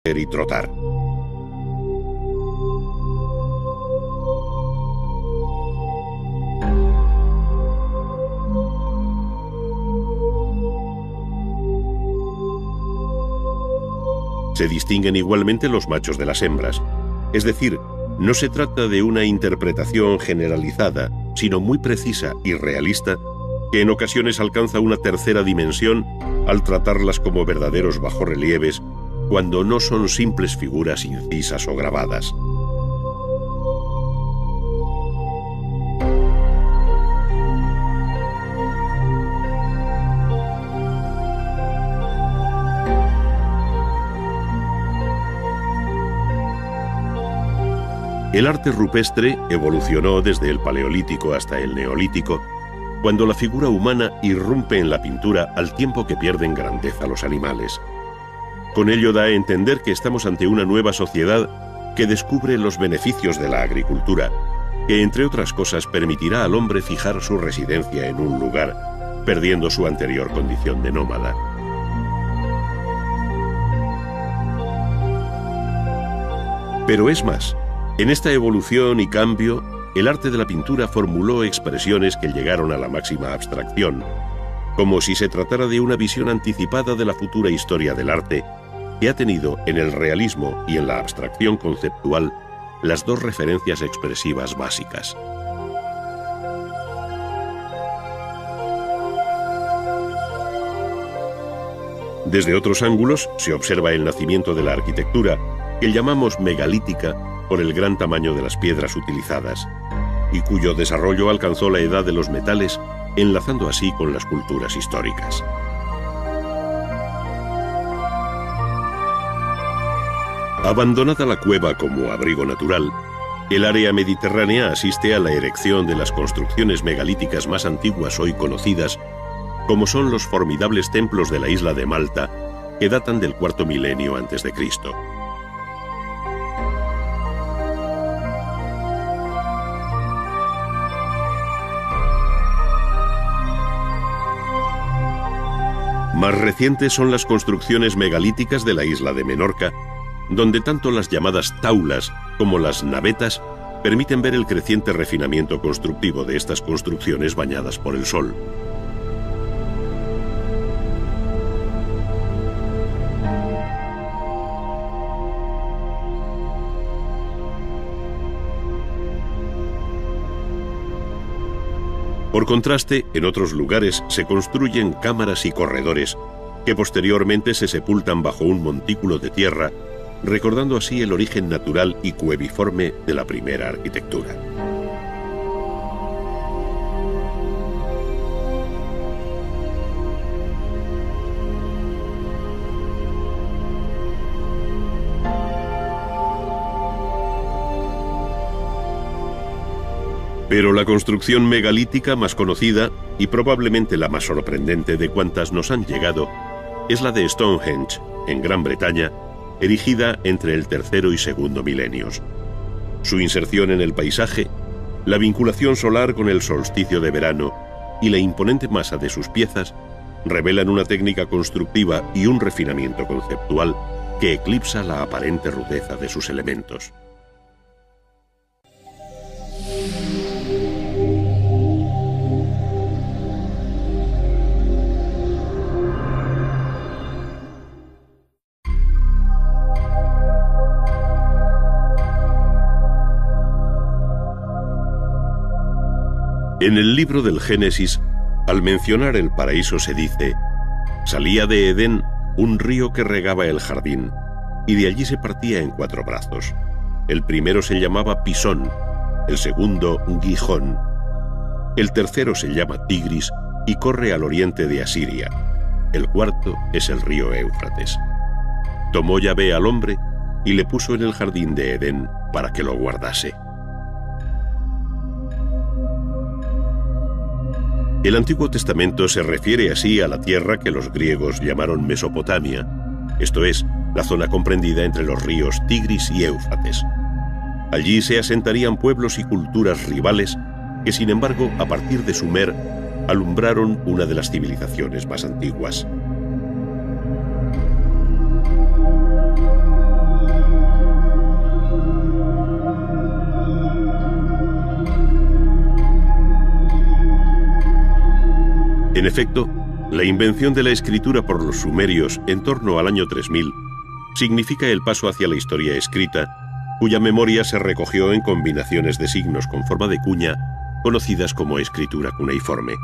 y trotar. Se distinguen igualmente los machos de las hembras, es decir, no se trata de una interpretación generalizada, sino muy precisa y realista, que en ocasiones alcanza una tercera dimensión al tratarlas como verdaderos bajorrelieves, cuando no son simples figuras incisas o grabadas. El arte rupestre evolucionó desde el Paleolítico hasta el Neolítico, cuando la figura humana irrumpe en la pintura al tiempo que pierden grandeza los animales. Con ello da a entender que estamos ante una nueva sociedad que descubre los beneficios de la agricultura, que entre otras cosas permitirá al hombre fijar su residencia en un lugar, perdiendo su anterior condición de nómada. Pero es más, en esta evolución y cambio, el arte de la pintura formuló expresiones que llegaron a la máxima abstracción, como si se tratara de una visión anticipada de la futura historia del arte, que ha tenido en el realismo y en la abstracción conceptual las dos referencias expresivas básicas. Desde otros ángulos se observa el nacimiento de la arquitectura, que llamamos megalítica por el gran tamaño de las piedras utilizadas, y cuyo desarrollo alcanzó la edad de los metales, enlazando así con las culturas históricas. Abandonada la cueva como abrigo natural, el área mediterránea asiste a la erección de las construcciones megalíticas más antiguas hoy conocidas, como son los formidables templos de la isla de Malta, que datan del cuarto milenio a.C. Más recientes son las construcciones megalíticas de la isla de Menorca, donde tanto las llamadas taulas como las navetas permiten ver el creciente refinamiento constructivo de estas construcciones bañadas por el sol. Por contraste, en otros lugares se construyen cámaras y corredores que posteriormente se sepultan bajo un montículo de tierra, recordando así el origen natural y cueviforme de la primera arquitectura. Pero la construcción megalítica más conocida, y probablemente la más sorprendente de cuantas nos han llegado, es la de Stonehenge, en Gran Bretaña, erigida entre el tercero y segundo milenios. Su inserción en el paisaje, la vinculación solar con el solsticio de verano y la imponente masa de sus piezas revelan una técnica constructiva y un refinamiento conceptual que eclipsa la aparente rudeza de sus elementos. En el libro del Génesis, al mencionar el paraíso se dice: salía de Edén un río que regaba el jardín, y de allí se partía en 4 brazos. El primero se llamaba Pisón, el segundo Gijón, el tercero se llama Tigris y corre al oriente de Asiria, el cuarto es el río Éufrates. Tomó Yahvé al hombre y le puso en el jardín de Edén para que lo guardase. El Antiguo Testamento se refiere así a la tierra que los griegos llamaron Mesopotamia, esto es, la zona comprendida entre los ríos Tigris y Éufrates. Allí se asentarían pueblos y culturas rivales que, sin embargo, a partir de Sumer, alumbraron una de las civilizaciones más antiguas. En efecto, la invención de la escritura por los sumerios en torno al año 3000 significa el paso hacia la historia escrita, cuya memoria se recogió en combinaciones de signos con forma de cuña, conocidas como escritura cuneiforme.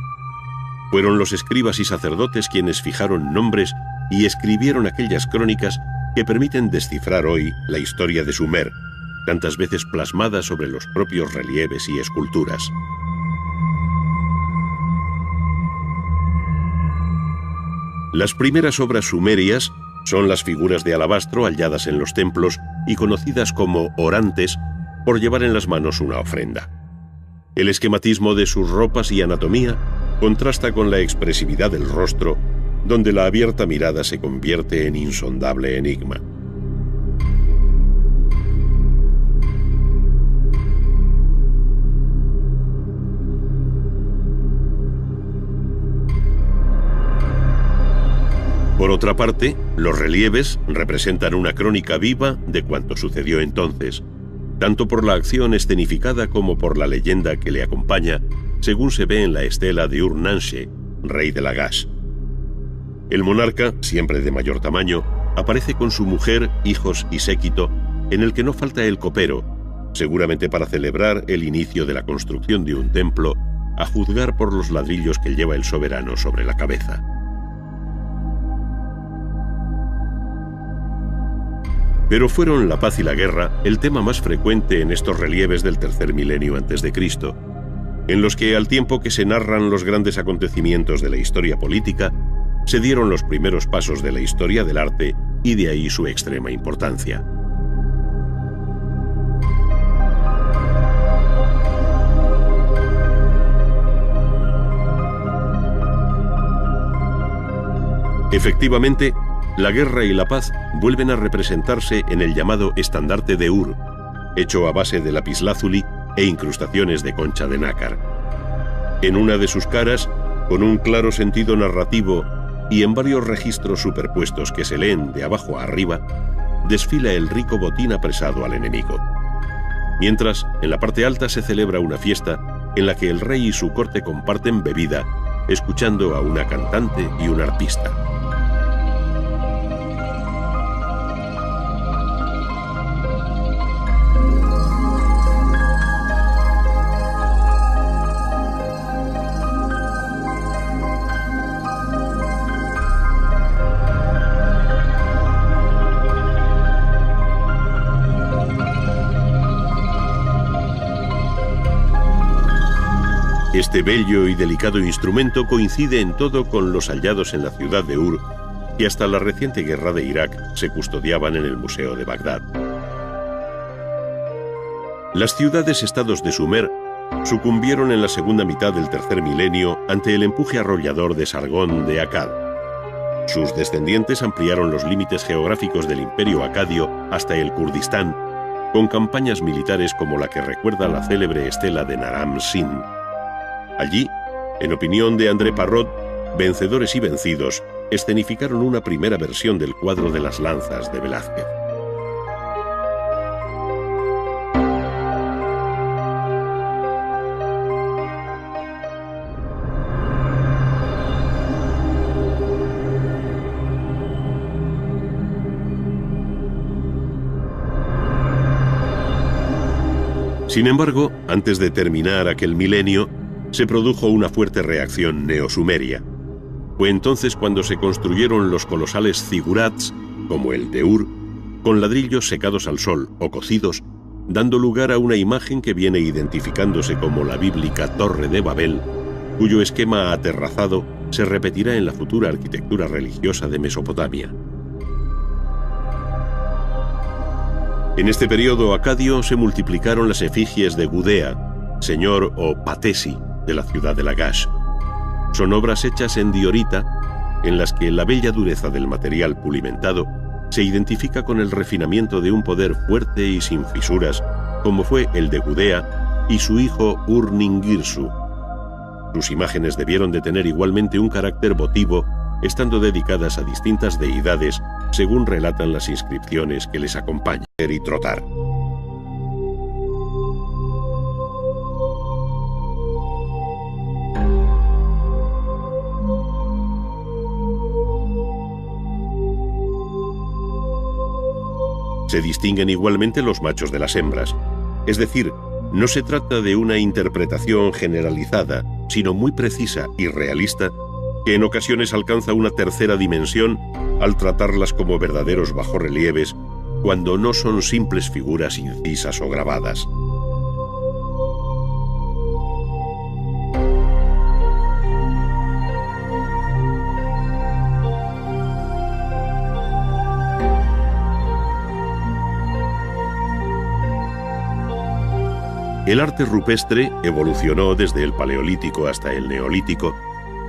Fueron los escribas y sacerdotes quienes fijaron nombres y escribieron aquellas crónicas que permiten descifrar hoy la historia de Sumer, tantas veces plasmada sobre los propios relieves y esculturas. Las primeras obras sumerias son las figuras de alabastro halladas en los templos y conocidas como orantes por llevar en las manos una ofrenda. El esquematismo de sus ropas y anatomía contrasta con la expresividad del rostro, donde la abierta mirada se convierte en insondable enigma. Por otra parte, los relieves representan una crónica viva de cuanto sucedió entonces, tanto por la acción escenificada como por la leyenda que le acompaña, según se ve en la estela de Ur-Nanshe, rey de Lagash. El monarca, siempre de mayor tamaño, aparece con su mujer, hijos y séquito, en el que no falta el copero, seguramente para celebrar el inicio de la construcción de un templo, a juzgar por los ladrillos que lleva el soberano sobre la cabeza. Pero fueron la paz y la guerra el tema más frecuente en estos relieves del tercer milenio antes de Cristo, en los que, al tiempo que se narran los grandes acontecimientos de la historia política, se dieron los primeros pasos de la historia del arte y de ahí su extrema importancia. Efectivamente, la guerra y la paz vuelven a representarse en el llamado estandarte de Ur, hecho a base de lapislázuli e incrustaciones de concha de nácar. En una de sus caras, con un claro sentido narrativo y en varios registros superpuestos que se leen de abajo a arriba, desfila el rico botín apresado al enemigo. Mientras, en la parte alta se celebra una fiesta en la que el rey y su corte comparten bebida, escuchando a una cantante y un arpista. Este bello y delicado instrumento coincide en todo con los hallados en la ciudad de Ur, que hasta la reciente guerra de Irak se custodiaban en el Museo de Bagdad. Las ciudades-estados de Sumer sucumbieron en la segunda mitad del tercer milenio ante el empuje arrollador de Sargón de Akkad. Sus descendientes ampliaron los límites geográficos del imperio acadio hasta el Kurdistán, con campañas militares como la que recuerda la célebre estela de Naram-Sin. Allí, en opinión de André Parrot, vencedores y vencidos escenificaron una primera versión del cuadro de las lanzas de Velázquez. Sin embargo, antes de terminar aquel milenio, se produjo una fuerte reacción neosumeria. Fue entonces cuando se construyeron los colosales zigurats, como el de Ur, con ladrillos secados al sol o cocidos, dando lugar a una imagen que viene identificándose como la bíblica Torre de Babel, cuyo esquema aterrazado se repetirá en la futura arquitectura religiosa de Mesopotamia. En este periodo acadio se multiplicaron las efigies de Gudea, señor o patesi de la ciudad de Lagash. Son obras hechas en diorita, en las que la bella dureza del material pulimentado se identifica con el refinamiento de un poder fuerte y sin fisuras, como fue el de Gudea y su hijo Ur-Ningirsu. Sus imágenes debieron de tener igualmente un carácter votivo, estando dedicadas a distintas deidades, según relatan las inscripciones que les acompañan. Y trotar. Se distinguen igualmente los machos de las hembras. Es decir, no se trata de una interpretación generalizada, sino muy precisa y realista, que en ocasiones alcanza una tercera dimensión al tratarlas como verdaderos bajorrelieves, cuando no son simples figuras incisas o grabadas. El arte rupestre evolucionó desde el Paleolítico hasta el Neolítico,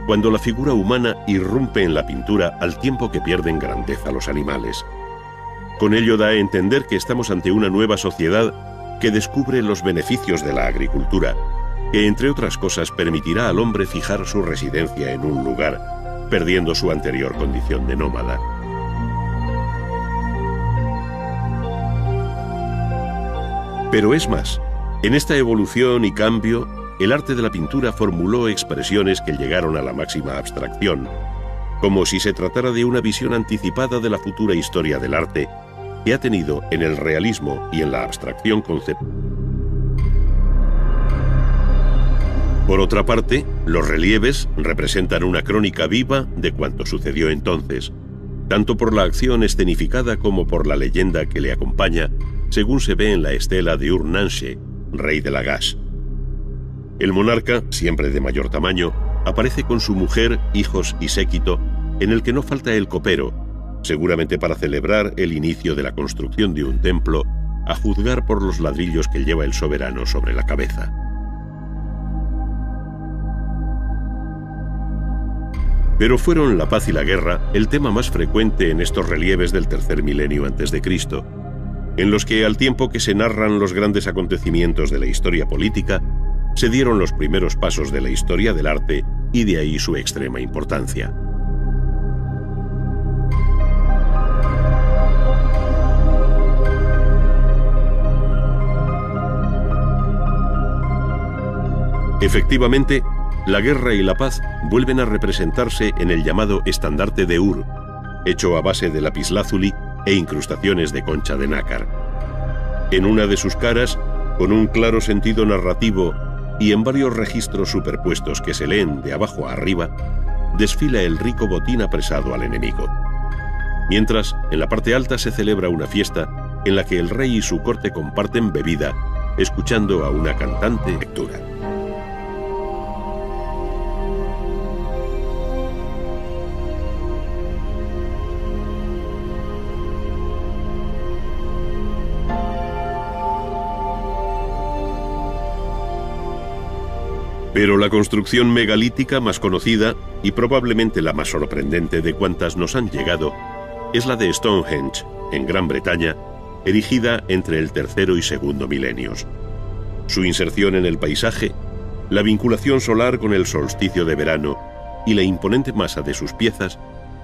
cuando la figura humana irrumpe en la pintura al tiempo que pierden grandeza los animales. Con ello da a entender que estamos ante una nueva sociedad que descubre los beneficios de la agricultura, que entre otras cosas permitirá al hombre fijar su residencia en un lugar, perdiendo su anterior condición de nómada. Pero es más. En esta evolución y cambio, el arte de la pintura formuló expresiones que llegaron a la máxima abstracción, como si se tratara de una visión anticipada de la futura historia del arte que ha tenido en el realismo y en la abstracción conceptual. Por otra parte, los relieves representan una crónica viva de cuanto sucedió entonces, tanto por la acción escenificada como por la leyenda que le acompaña, según se ve en la estela de Ur-Nanshe, rey de Lagash. El monarca, siempre de mayor tamaño, aparece con su mujer, hijos y séquito, en el que no falta el copero, seguramente para celebrar el inicio de la construcción de un templo, a juzgar por los ladrillos que lleva el soberano sobre la cabeza. Pero fueron la paz y la guerra el tema más frecuente en estos relieves del tercer milenio antes de Cristo, en los que, al tiempo que se narran los grandes acontecimientos de la historia política, se dieron los primeros pasos de la historia del arte y de ahí su extrema importancia. Efectivamente, la guerra y la paz vuelven a representarse en el llamado estandarte de Ur, hecho a base de lapislázuli e incrustaciones de concha de nácar. En una de sus caras, con un claro sentido narrativo y en varios registros superpuestos que se leen de abajo a arriba, desfila el rico botín apresado al enemigo. Mientras, en la parte alta se celebra una fiesta en la que el rey y su corte comparten bebida, escuchando a una cantante lectura. Pero la construcción megalítica más conocida, y probablemente la más sorprendente de cuantas nos han llegado, es la de Stonehenge, en Gran Bretaña, erigida entre el tercero y segundo milenios. Su inserción en el paisaje, la vinculación solar con el solsticio de verano y la imponente masa de sus piezas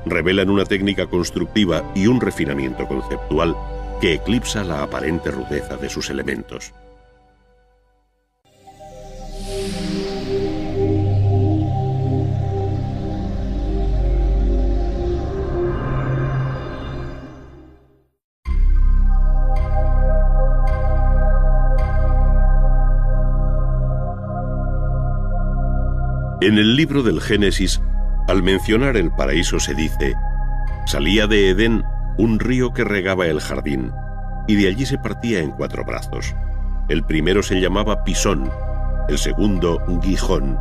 revelan una técnica constructiva y un refinamiento conceptual que eclipsa la aparente rudeza de sus elementos. En el libro del Génesis, al mencionar el paraíso se dice: salía de Edén un río que regaba el jardín, y de allí se partía en 4 brazos. El primero se llamaba Pisón, el segundo Gijón,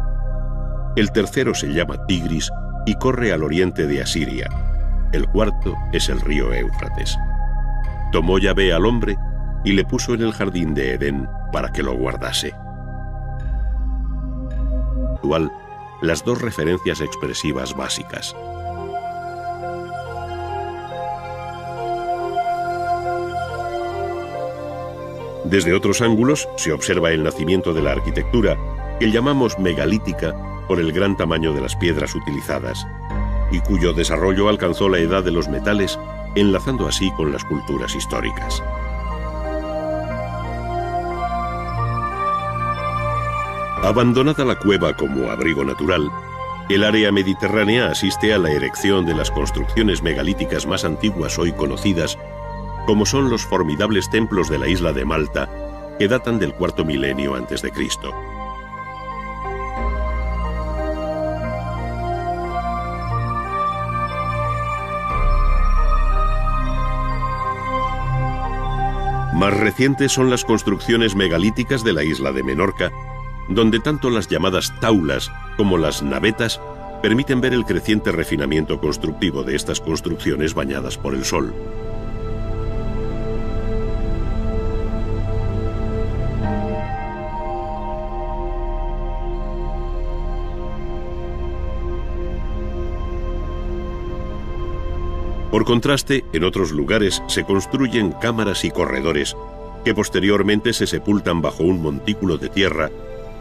el tercero se llama Tigris y corre al oriente de Asiria, el cuarto es el río Éufrates. Tomó Yahvé al hombre y le puso en el jardín de Edén para que lo guardase. Las 2 referencias expresivas básicas. Desde otros ángulos se observa el nacimiento de la arquitectura, que llamamos megalítica por el gran tamaño de las piedras utilizadas, y cuyo desarrollo alcanzó la edad de los metales, enlazando así con las culturas históricas. Abandonada la cueva como abrigo natural, el área mediterránea asiste a la erección de las construcciones megalíticas más antiguas hoy conocidas, como son los formidables templos de la isla de Malta, que datan del cuarto milenio antes de Cristo. Más recientes son las construcciones megalíticas de la isla de Menorca, donde tanto las llamadas taulas como las navetas permiten ver el creciente refinamiento constructivo de estas construcciones bañadas por el sol. Por contraste, en otros lugares se construyen cámaras y corredores que posteriormente se sepultan bajo un montículo de tierra,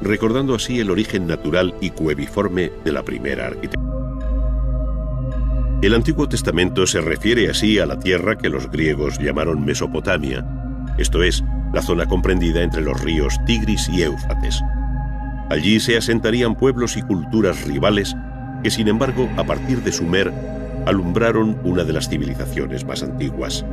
recordando así el origen natural y cueviforme de la primera arquitectura. El Antiguo Testamento se refiere así a la tierra que los griegos llamaron Mesopotamia, esto es, la zona comprendida entre los ríos Tigris y Éufrates. Allí se asentarían pueblos y culturas rivales que, sin embargo, a partir de Sumer, alumbraron una de las civilizaciones más antiguas.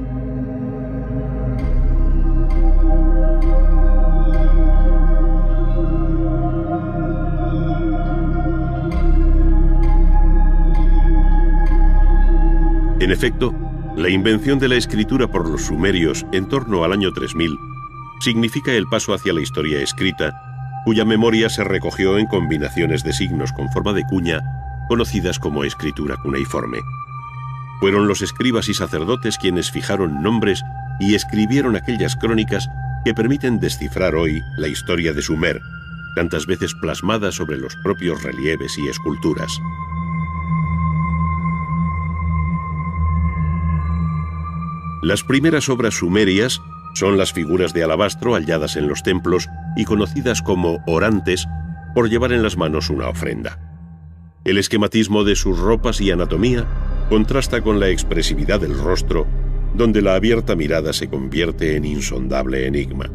En efecto, la invención de la escritura por los sumerios en torno al año 3000 significa el paso hacia la historia escrita, cuya memoria se recogió en combinaciones de signos con forma de cuña, conocidas como escritura cuneiforme. Fueron los escribas y sacerdotes quienes fijaron nombres y escribieron aquellas crónicas que permiten descifrar hoy la historia de Sumer, tantas veces plasmada sobre los propios relieves y esculturas. Las primeras obras sumerias son las figuras de alabastro halladas en los templos y conocidas como orantes por llevar en las manos una ofrenda. El esquematismo de sus ropas y anatomía contrasta con la expresividad del rostro, donde la abierta mirada se convierte en insondable enigma.